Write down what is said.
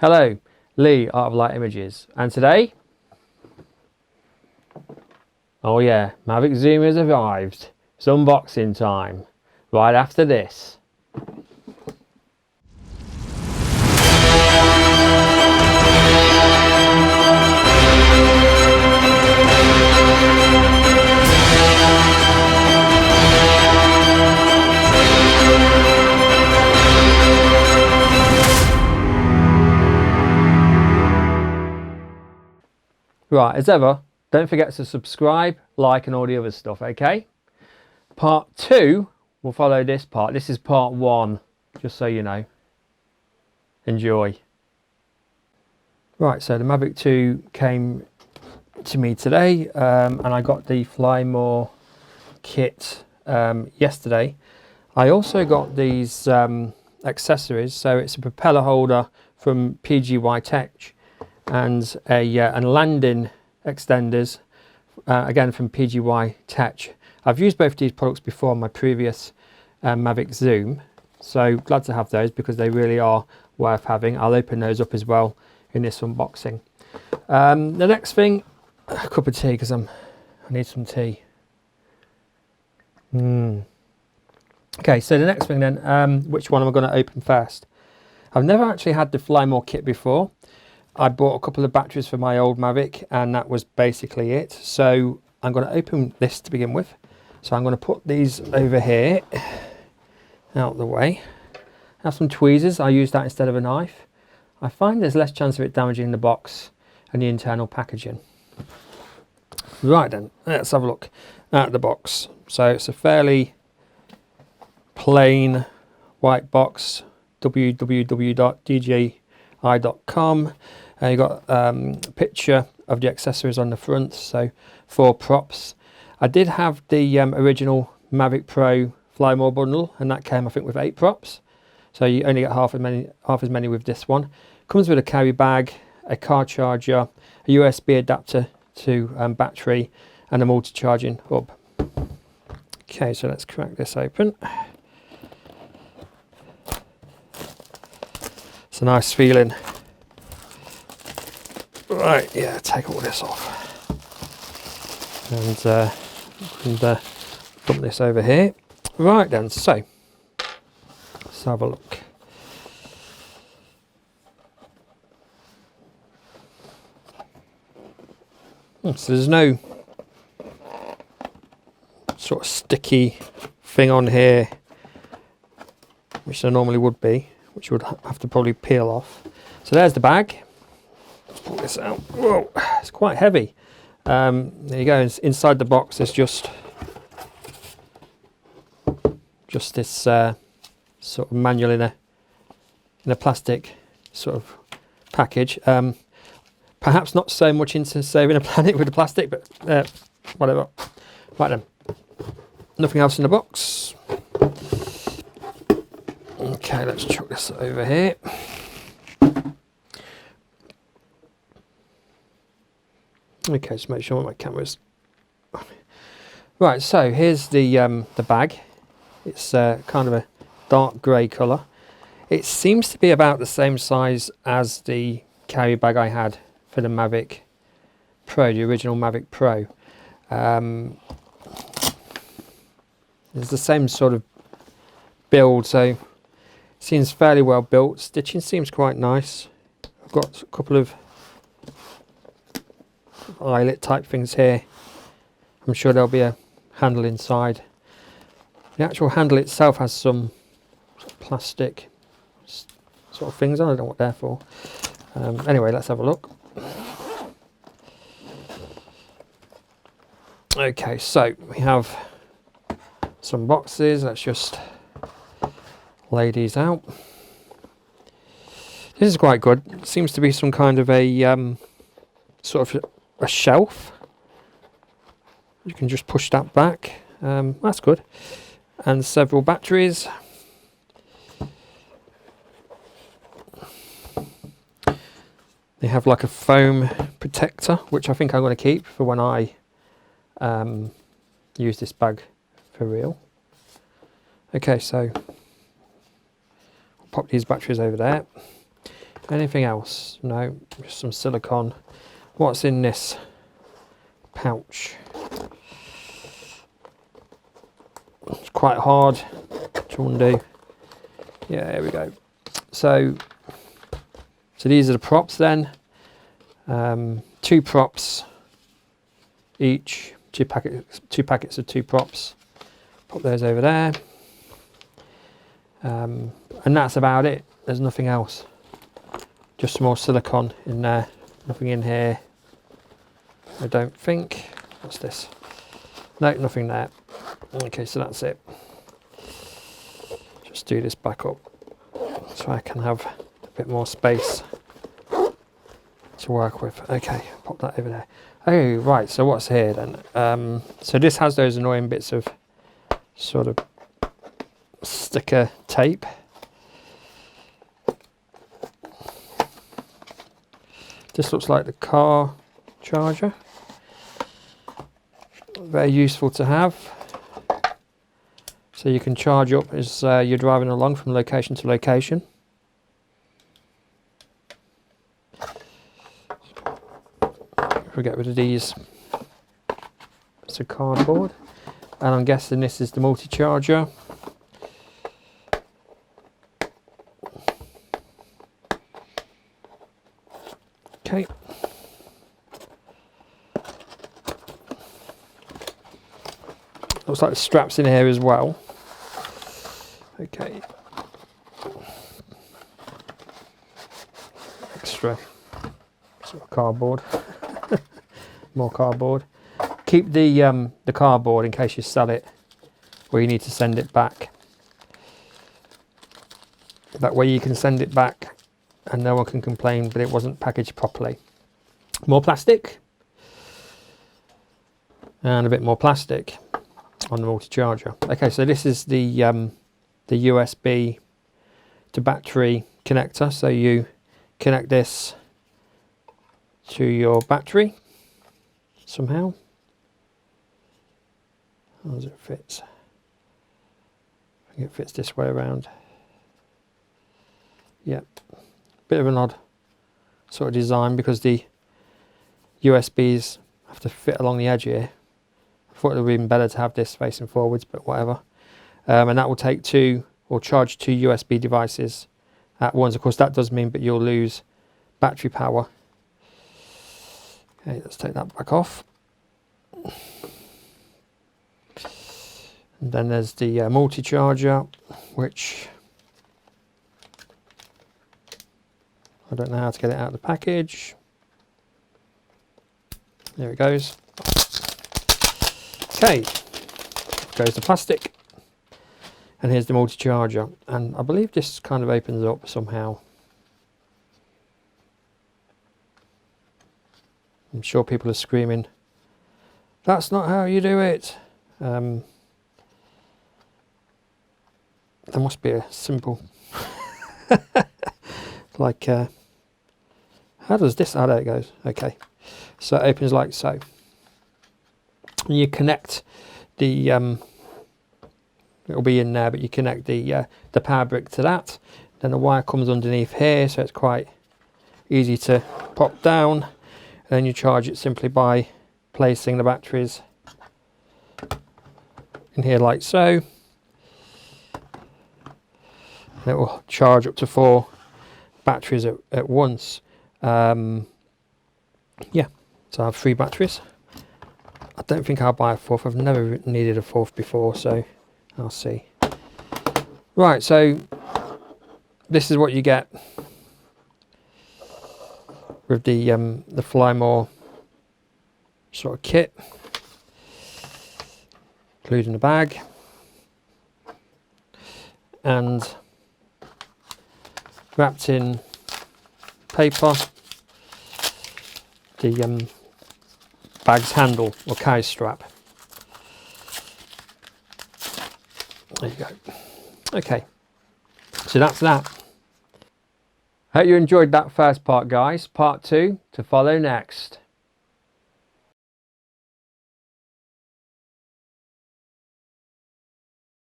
Hello, Lee, Art of Light Images, and today, oh yeah, Mavic Zoom has arrived. It's unboxing time, right after this. Right, as ever, don't forget to subscribe, like, and all the other stuff, okay? Part 2 will follow this part. This is part 1, just so you know. Enjoy. Right, so the Mavic 2 came to me today, and I got the Fly More Kit yesterday. I also got these accessories, so it's a propeller holder from DJI Tech, and landing extenders again from DJI Tech. I've used both these products before on my previous Mavic Zoom, so glad to have those because they really are worth having. I'll open those up as well in this unboxing. The next thing, a cup of tea because I need some tea. Okay, so the next thing then, which one am I going to open first? I've never actually had the Fly More Kit before. I bought a couple of batteries for my old Mavic and that was basically it. So I'm going to open this to begin with. So I'm going to put these over here, out of the way. I have some tweezers. I use that instead of a knife. I find there's less chance of it damaging the box and the internal packaging. Right then, let's have a look at the box. So it's a fairly plain white box, www.dji.com. You got a picture of the accessories on the front, so 4 props. I did have the original Mavic Pro Fly More bundle, and that came I think with 8 props. So you only get half as many with this one. Comes with a carry bag, a car charger, a USB adapter to battery, and a multi-charging hub. Okay, so let's crack this open. It's a nice feeling. Right, yeah, take all this off. And put this over here. Right then, so let's have a look. So there's no sort of sticky thing on here, which there normally would be, which would have to probably peel off. So there's the bag. Let's pull this out. Whoa, it's quite heavy. There you go. Inside the box there's just this sort of manual in a plastic sort of package. Perhaps not so much into saving a planet with the plastic, but whatever. Right then, nothing else in the box. Okay, let's chuck this over here. Okay, just make sure my camera's right. So here's the bag. It's kind of a dark grey colour. It seems to be about the same size as the carry bag I had for the Mavic Pro, the original Mavic Pro. It's the same sort of build, so it seems fairly well built. Stitching seems quite nice. I've got a couple of eyelet type things here. I'm sure there'll be a handle inside. The actual handle itself has some sort of plastic sort of things. I don't know what they're for. Anyway, let's have a look. Okay, so we have some boxes. Let's just lay these out. This is quite good. It seems to be some kind of a sort of a shelf. You can just push that back. That's good. And several batteries. They have like a foam protector, which I think I'm going to keep for when I use this bag for real. Okay, so I'll pop these batteries over there. Anything else? No, just some silicone. What's in this pouch? It's quite hard to undo. Yeah, here we go. So these are the props then. 2 props each, two packets of 2 props. Put those over there. And that's about it. There's nothing else. Just some more silicone in there. Nothing in here, I don't think. What's this? No, nothing there. Okay, so that's it. Just do this back up so I can have a bit more space to work with. Okay, pop that over there. Oh, right, so what's here then? So this has those annoying bits of sort of sticker tape. This looks like the car charger. Very useful to have. So you can charge up as you're driving along from location to location. If we get rid of these, it's a cardboard. And I'm guessing this is the multi-charger. Okay. Looks like the straps in here as well. Okay. Extra sort of cardboard. More cardboard. Keep the cardboard in case you sell it or you need to send it back. That way you can send it back and no one can complain that it wasn't packaged properly. More plastic. And a bit more plastic on the multi-charger. Okay, so this is the USB to battery connector. So you connect this to your battery somehow. How does it fit? I think it fits this way around. Yeah, bit of an odd sort of design because the USBs have to fit along the edge here. I thought it would be even better to have this facing forwards, but whatever. And that will take 2 or charge 2 USB devices at once. Of course, that does mean that you'll lose battery power. Okay, let's take that back off. And then there's the multi-charger, which I don't know how to get it out of the package. There it goes. Okay, goes the plastic. And here's the multi-charger. And I believe this kind of opens up somehow. I'm sure people are screaming, "That's not how you do it." There must be a simple like how does this, oh, there it goes. Okay, so it opens like so, and you connect the it'll be in there, but you connect the power brick to that, then the wire comes underneath here, so it's quite easy to pop down, and then you charge it simply by placing the batteries in here like so. It will charge up to 4 batteries at once. Yeah, so I have 3 batteries. I don't think I'll buy a 4th. I've never needed a 4th before, so I'll see. Right, so this is what you get with the Fly More sort of kit, including the bag and wrapped in paper, the bag's handle or carry strap. There you go. Okay, so that's that. Hope you enjoyed that first part, guys. Part 2 to follow next.